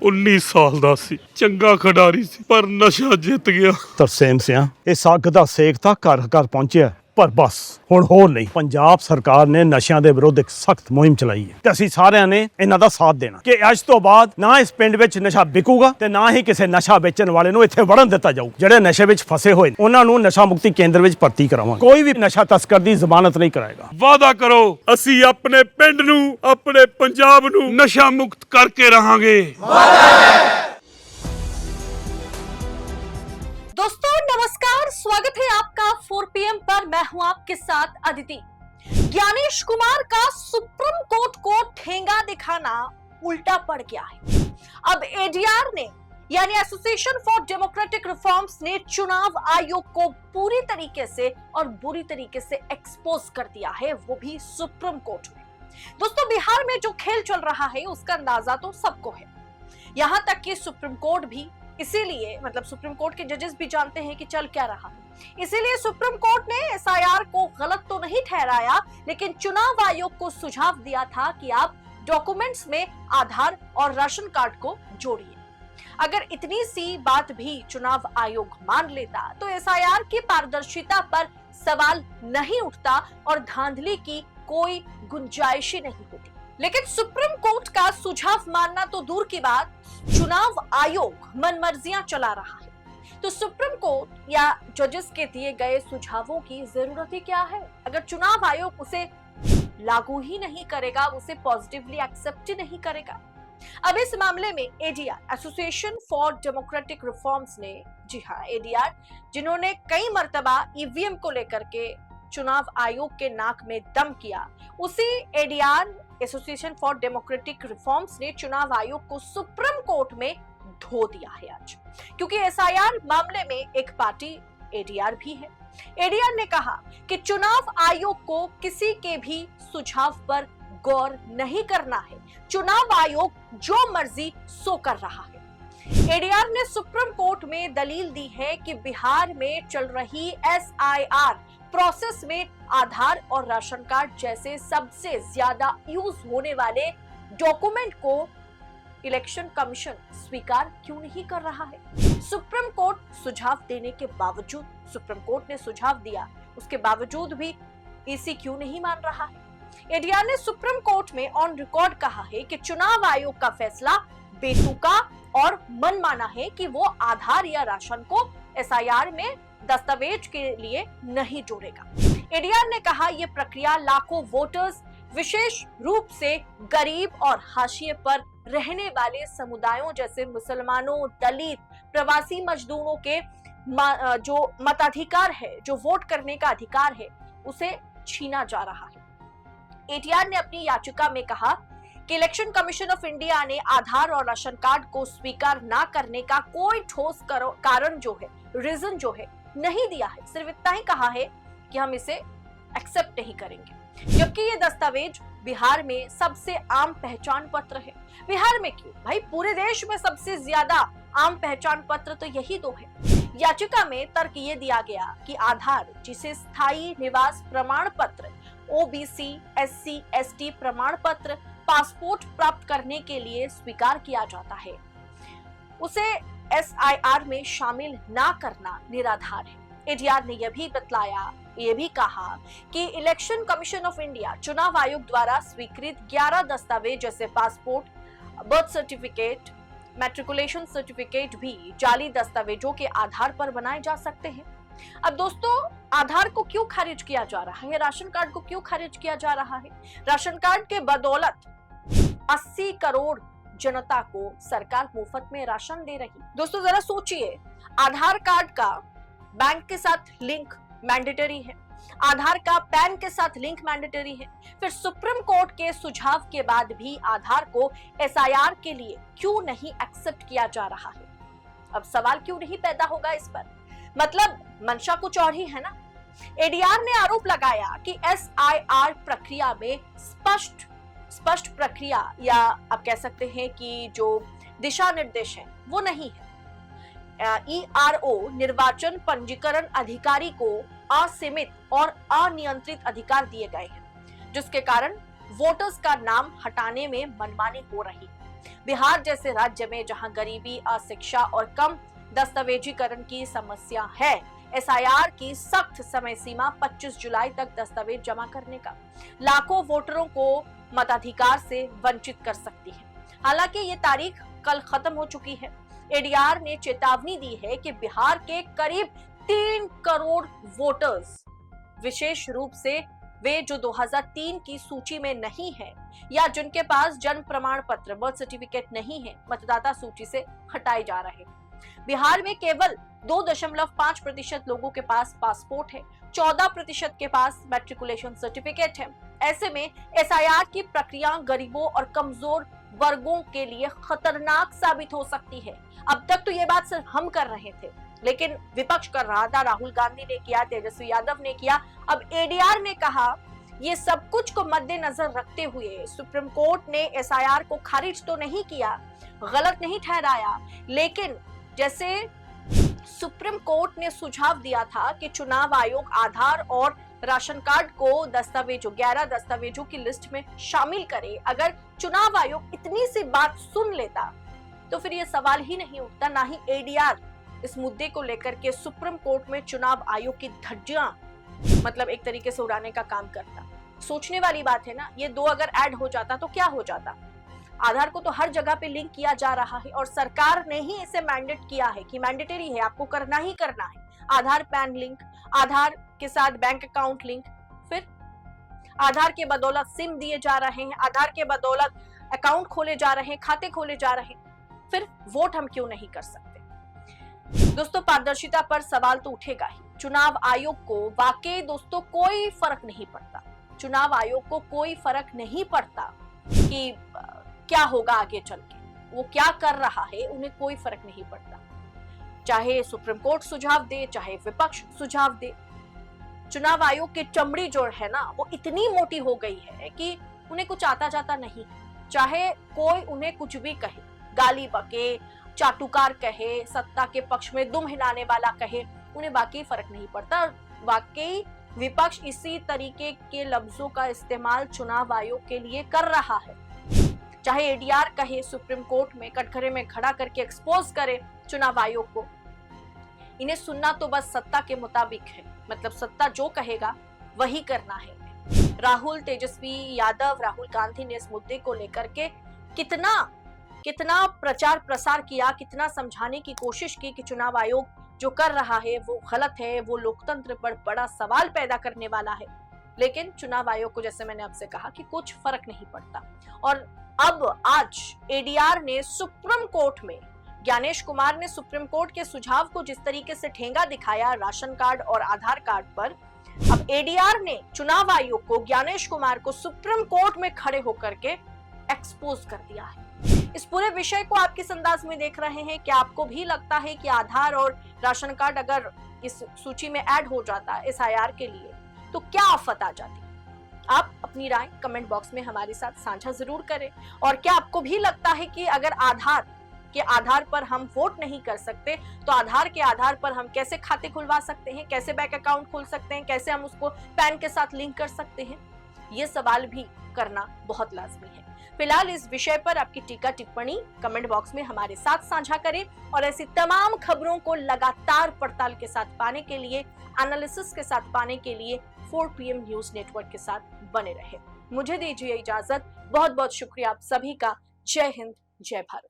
19 ਸਾਲ ਦਾ ਸੀ, ਚੰਗਾ ਖਿਡਾਰੀ ਸੀ, ਪਰ ਨਸ਼ਾ ਜਿੱਤ ਗਿਆ। ਤਰਸੇਮ ਸਿਆ ਇਸ ਅੱਗ ਦਾ ਸੇਕ ਤਾਂ ਘਰ ਘਰ ਪਹੁੰਚਿਆ, ਪਰ ਬਸ ਹੁਣ ਹੋਰ ਨਹੀਂ। ਪੰਜਾਬ ਸਰਕਾਰ ਨੇ ਨਸ਼ਿਆਂ ਦੇ ਵਿਰੁੱਧ ਇੱਕ ਸਖਤ ਮੁਹਿੰਮ ਚਲਾਈ ਹੈ ਤੇ ਅਸੀਂ ਸਾਰਿਆਂ ਨੇ ਇਹਨਾਂ ਦਾ ਸਾਥ ਦੇਣਾ ਕਿ ਅੱਜ ਤੋਂ ਬਾਅਦ ਨਾ ਇਸ ਪਿੰਡ ਵਿੱਚ ਨਸ਼ਾ ਵਿਕੂਗਾ ਤੇ ਨਾ ਹੀ ਕਿਸੇ ਨਸ਼ਾ ਵੇਚਣ ਵਾਲੇ ਨੂੰ ਇੱਥੇ ਵੜਨ ਦਿੱਤਾ ਜਾਊ। ਜਿਹੜੇ ਨਸ਼ੇ ਵਿੱਚ ਫਸੇ ਹੋਏ ਨੇ ਉਹਨਾਂ ਨੂੰ ਨਸ਼ਾ ਮੁਕਤੀ ਕੇਂਦਰ ਵਿੱਚ ਭਰਤੀ ਕਰਾਵਾਂਗੇ। ਕੋਈ ਵੀ ਨਸ਼ਾ ਤਸਕਰ ਦੀ ਜ਼ਮਾਨਤ ਨਹੀਂ ਕਰਾਏਗਾ। ਵਾਅਦਾ ਕਰੋ, ਅਸੀਂ ਆਪਣੇ ਪਿੰਡ ਨੂੰ, ਆਪਣੇ ਪੰਜਾਬ ਨੂੰ ਨਸ਼ਾ ਮੁਕਤ ਕਰਕੇ ਰਹਾਂਗੇ। दोस्तों नमस्कार, स्वागत है आपका 4 PM पर। मैं हूं आपके साथ अदिति। ज्ञानेश कुमार का सुप्रीम कोर्ट को ठेंगा दिखाना उल्टा पड़ गया है। अब एडीआर ने यानी एसोसिएशन फॉर डेमोक्रेटिक रिफॉर्म्स ने चुनाव आयोग को पूरी तरीके से और बुरी तरीके से एक्सपोज कर दिया है, वो भी सुप्रीम कोर्ट में। दोस्तों बिहार में जो खेल चल रहा है उसका अंदाजा तो सबको है। यहां तक कि सुप्रीम कोर्ट भी इसीलिए, मतलब सुप्रीम कोर्ट के जजेस भी जानते हैं कि चल क्या रहा है। इसीलिए सुप्रीम कोर्ट ने एसआईआर को गलत तो नहीं ठहराया, लेकिन चुनाव आयोग को सुझाव दिया था कि आप डॉक्यूमेंट्स में आधार और राशन कार्ड को जोड़िए। अगर इतनी सी बात भी चुनाव आयोग मान लेता तो एसआईआर की पारदर्शिता पर सवाल नहीं उठता और धांधली की कोई गुंजाइश ही नहीं होती। लेकिन सुप्रीम कोर्ट का सुझाव मानना तो दूर की बात, चुनाव आयोग मनमर्जियां चला रहा है। तो सुप्रीम कोर्ट या जजेस के दिए गए सुझावों की जरूरत ही क्या है, अगर चुनाव आयोग उसे लागू ही नहीं करेगा, उसे पॉजिटिवली एक्सेप्ट ही नहीं करेगा। अब इस मामले में ADR, association for democratic reforms ने, जी हाँ एडीआर, जिन्होंने कई मर्तबा ईवीएम को लेकर के चुनाव आयोग के नाक में दम किया, उसी ADR, association for democratic reforms ने चुनाव आयोग को सुप्रीम कोर्ट में धो दिया है आज। क्योंकि एसआईआर मामले में एक पार्टी एडीआर भी है। एडीआर ने कहा कि चुनाव आयोग को किसी के भी सुझाव पर गौर नहीं करना है, चुनाव आयोग जो मर्जी सो कर रहा है। एडीआर ने सुप्रीम कोर्ट में दलील दी है कि बिहार में चल रही एसआईआर प्रोसेस में आधार और राशन कार्ड जैसे सबसे ज्यादा यूज होने वाले डॉक्यूमेंट को इलेक्शन कमीशन स्वीकार क्यों नहीं कर रहा है। सुप्रीम कोर्ट सुझाव देने के बावजूद, सुप्रीम कोर्ट ने सुझाव दिया, उसके बावजूद भी ईसी क्यों नहीं मान रहा है। एडीआर ने सुप्रीम कोर्ट में ऑन रिकॉर्ड कहा है कि चुनाव आयोग का फैसला बेतुका और मनमाना है कि वो आधार या राशन को एसआईआर में दस्तावेज के लिए नहीं जोड़ेगा। एडीआर ने कहा यह प्रक्रिया लाखों वोटर्स, विशेष रूप से गरीब और हाशिए पर रहने वाले समुदायों जैसे मुसलमानों, दलित, प्रवासी मजदूरों के जो मताधिकार है, जो वोट करने का अधिकार है, उसे छीना जा रहा है। एडीआर ने अपनी याचिका में कहा कि इलेक्शन कमीशन ऑफ इंडिया ने आधार और राशन कार्ड को स्वीकार ना करने का कोई ठोस कारण जो है, रीजन जो है, नहीं दिया है। सिर्फ इतना ही कहा है कि हम इसे एक्सेप्ट नहीं करेंगे, जबकि ये दस्तावेज बिहार में सबसे आम पहचान पत्र है। बिहार में क्यों भाई, पूरे देश में सबसे ज्यादा आम पहचान पत्र तो यही दो है। याचिका में तर्क ये दिया गया कि आधार, जिसे स्थायी निवास प्रमाण पत्र, ओबीसी, एससी, एसटी प्रमाण पत्र, पासपोर्ट प्राप्त करने के लिए स्वीकार किया जाता है, उसे एसआईआर में शामिल ना करना निराधार है। एडीआर ने यह भी बतलाया, ये भी कहा कि इलेक्शन कमीशन ऑफ इंडिया, चुनाव आयोग द्वारा स्वीकृत 11 दस्तावेज जैसे passport, birth certificate, matriculation certificate भी जाली दस्तावेजों के आधार पर बनाए जा सकते हैं। अब दोस्तों, आधार को क्यों खारिज किया जा रहा है, राशन कार्ड को क्यों खारिज किया जा रहा है? राशन कार्ड के बदौलत 80 करोड़ जनता को सरकार मुफ्त में राशन दे रही। दोस्तों जरा सोचिए, आधार कार्ड का बैंक के साथ लिंक मैंडेटरी है, आधार का पैन के साथ लिंक मैंडेटरी है, फिर सुप्रीम कोर्ट के सुझाव के बाद भी आधार को एसआईआर के लिए क्यों नहीं एक्सेप्ट किया जा रहा है? अब सवाल क्यों नहीं पैदा होगा इस पर? मतलब मंशा कुछ और ही है ना। एडीआर ने आरोप लगाया कि एसआईआर प्रक्रिया में स्पष्ट प्रक्रिया, या आप कह सकते हैं कि जो दिशा निर्देश है वो नहीं है। ईआरओ, निर्वाचन पंजीकरण अधिकारी को असीमित और अनियंत्रित अधिकार दिए गए हैं, जिसके कारण वोटर्स का नाम हटाने में मनमानी हो रही है। बिहार जैसे राज्य में जहां गरीबी, अशिक्षा और कम दस्तावेजीकरण की समस्या है, एसआईआर की सख्त समय सीमा 25 जुलाई तक दस्तावेज जमा करने का लाखों वोटरों को मताधिकार से वंचित कर सकती है। हालांकि ये तारीख कल खत्म हो चुकी है। एडीआर ने चेतावनी दी है कि बिहार के करीब 3 करोड़ वोटर्स, विशेष रूप से वे जो 2003 की सूची में नहीं है या जिनके पास जन्म प्रमाण पत्र, बर्थ सर्टिफिकेट नहीं है, मतदाता सूची से हटाए जा रहे हैं। बिहार में केवल 2.5% लोगों के पास पासपोर्ट है, 14% के पास मैट्रिकुलेशन सर्टिफिकेट है। ऐसे में एसआईआर की प्रक्रिया गरीबों और कमजोर वर्गों के लिए खतरनाक साबित हो सकती है। अब तक तो ये बात सिर्फ हम कर रहे थे, लेकिन विपक्ष कर रहा था, राहुल गांधी ने किया, तेजस्वी यादव ने किया, अब एडीआर ने कहा। ये सब कुछ को मद्देनजर रखते हुए सुप्रीम कोर्ट ने एसआईआर को खारिज तो नहीं किया, गलत नहीं ठहराया, लेकिन जैसे सुप्रीम कोर्ट ने सुझाव दिया था कि चुनाव आयोग आधार और राशन कार्ड को दस्तावेजों 11 दस्तावेजों की लिस्ट में शामिल करे। अगर चुनाव आयोग इतनी सी बात सुन लेता तो फिर ये सवाल ही नहीं उठता, ना ही एडीआर इस मुद्दे को लेकर के सुप्रीम कोर्ट में चुनाव आयोग की धज्जियां मतलब एक तरीके से उड़ाने का काम करता। सोचने वाली बात है ना, ये दो अगर ऐड हो जाता तो क्या हो जाता। आधार को तो हर जगह पे लिंक किया जा रहा है और सरकार ने ही इसे मैंडेट किया है कि मैंडेटरी है, आपको करना ही करना है। आधार पैन लिंक, आधार के साथ बैंक अकाउंट लिंक, फिर आधार के बदौलत सिम दिए जा रहे हैं, आधार के बदौलत अकाउंट खोले जा रहे हैं, खाते खोले जा रहे हैं, फिर वोट हम क्यों नहीं कर सकते। दोस्तों, पारदर्शिता पर सवाल तो उठेगा ही। चुनाव आयोग को वाकई दोस्तों कोई फर्क नहीं पड़ता, चुनाव आयोग को कोई फर्क नहीं पड़ता कि क्या होगा आगे चल के, वो क्या कर रहा है उन्हें कोई फर्क नहीं पड़ता। चाहे सुप्रीम कोर्ट सुझाव दे, चाहे विपक्ष सुझाव दे, चुनाव आयोग की चमड़ी जो है ना वो इतनी मोटी हो गई है कि उन्हें कुछ आता जाता नहीं। चाहे कोई उन्हें कुछ भी कहे, गाली बके, चाटुकार कहे, सत्ता के पक्ष में दुम हिलाने वाला कहे, उन्हें वाकई फर्क नहीं पड़ता। वाकई विपक्ष इसी तरीके के लफ्जों का इस्तेमाल चुनाव आयोग के लिए कर रहा है। चाहे एडीआर कहे, सुप्रीम कोर्ट में कटघरे में खड़ा करके एक्सपोज करे चुनाव आयोग को, इन्हें सुनना तो बस सत्ता के मुताबिक है, मतलब सत्ता जो कहेगा वही करना है। राहुल, तेजस्वी यादव, राहुल गांधी ने इस मुद्दे को लेकर के कितना प्रचार प्रसार किया, कितना समझाने की कोशिश की कि चुनाव आयोग जो कर रहा है वो गलत है, वो लोकतंत्र पर बड़ा सवाल पैदा करने वाला है। लेकिन चुनाव आयोग को, जैसे मैंने आपसे कहा, कि कुछ फर्क नहीं पड़ता। और अब आज एडीआर ने सुप्रीम कोर्ट में, ज्ञानेश कुमार ने सुप्रीम कोर्ट के सुझाव को जिस तरीके से ठेंगा दिखाया राशन कार्ड और आधार कार्ड पर, अब एडीआर ने चुनाव आयोग को, ज्ञानेश कुमार को सुप्रीम कोर्ट में खड़े होकर के एक्सपोज कर दिया है। इस पूरे विषय को आप किस अंदाज में देख रहे हैं? क्या आपको भी लगता है कि आधार और राशन कार्ड अगर इस सूची में ऐड हो जाता एसआईआर के लिए तो क्या आफत आ जाती? आप अपनी राय कमेंट बॉक्स में हमारे साथ साझा जरूर करें। और क्या आपको भी लगता है कि अगर आधार के आधार पर हम वोट नहीं कर सकते तो आधार के आधार पर हम कैसे खाते खुलवा सकते हैं, कैसे बैंक अकाउंट खोल सकते हैं, कैसे हम उसको पैन के साथ लिंक कर सकते हैं? ये सवाल भी करना बहुत लाजमी है। फिलहाल इस विषय पर आपकी टीका टिप्पणी कमेंट बॉक्स में हमारे साथ साझा करें और ऐसी तमाम खबरों को लगातार पड़ताल के साथ पाने के लिए, एनालिसिस के साथ पाने के लिए 4 PM न्यूज नेटवर्क के साथ बने रहे। मुझे दीजिए इजाजत। बहुत बहुत शुक्रिया आप सभी का। जय हिंद, जय भारत।